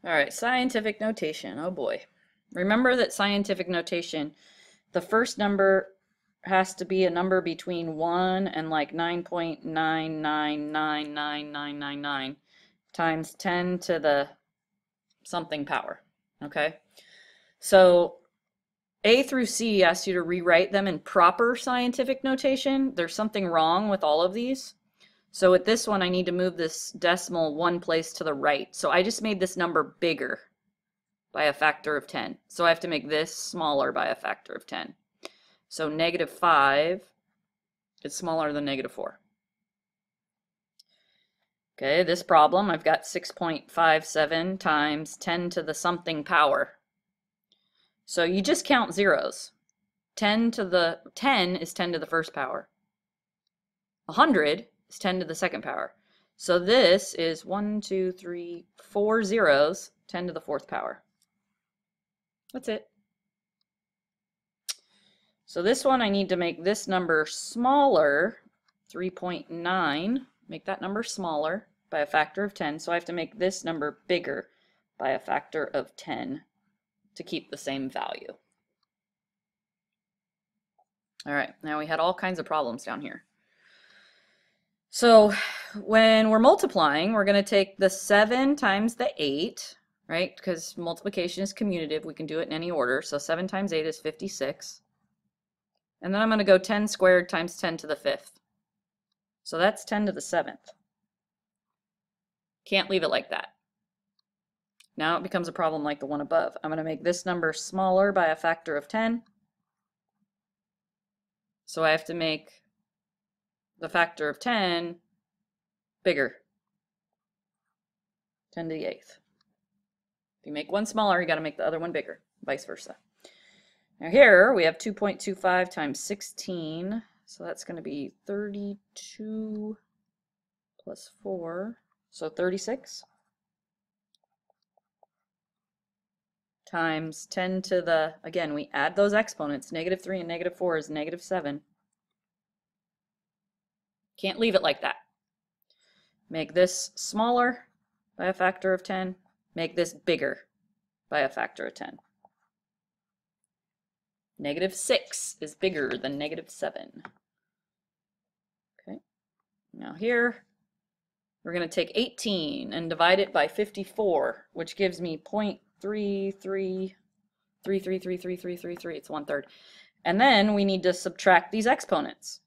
All right, scientific notation. Oh boy. Remember that scientific notation, the first number has to be a number between 1 and like 9.9999999 times 10 to the something power. Okay? So A through C asks you to rewrite them in proper scientific notation. There's something wrong with all of these. So with this one, I need to move this decimal one place to the right. So I just made this number bigger by a factor of 10. So I have to make this smaller by a factor of 10. So -5 is smaller than -4. Okay, this problem, I've got 6.57 times 10 to the something power. So you just count zeros. 10 is 10 to the first power. 100 is 10 to the second power. So this is 1, 2, 3, 4 zeros, 10 to the fourth power. That's it. So this one, I need to make this number smaller, 3.9, make that number smaller by a factor of 10. So I have to make this number bigger by a factor of 10 to keep the same value. All right, now we had all kinds of problems down here. So when we're multiplying, we're going to take the 7 times the 8, right? Because multiplication is commutative. We can do it in any order. So 7 times 8 is 56. And then I'm going to go 10 squared times 10 to the 5th. So that's 10 to the 7th. Can't leave it like that. Now it becomes a problem like the one above. I'm going to make this number smaller by a factor of 10. So I have to make the factor of 10 bigger. 10 to the 8th. If you make one smaller, you got to make the other one bigger, vice versa. Now here we have 2.25 times 16, so that's going to be 32 plus 4, so 36, times 10 to the, again, we add those exponents, -3 and -4 is -7. Can't leave it like that. Make this smaller by a factor of 10, make this bigger by a factor of 10. -6 is bigger than -7. Okay, now here we're going to take 18 and divide it by 54, which gives me 0.33333333. It's 1/3. And then we need to subtract these exponents.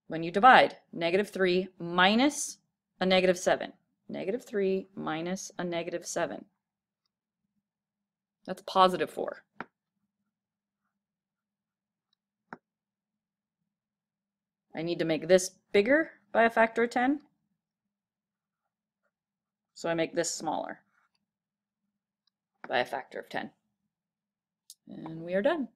When you divide, -3 minus a -7. -3 minus a -7. That's +4. I need to make this bigger by a factor of 10. So I make this smaller by a factor of 10. And we are done.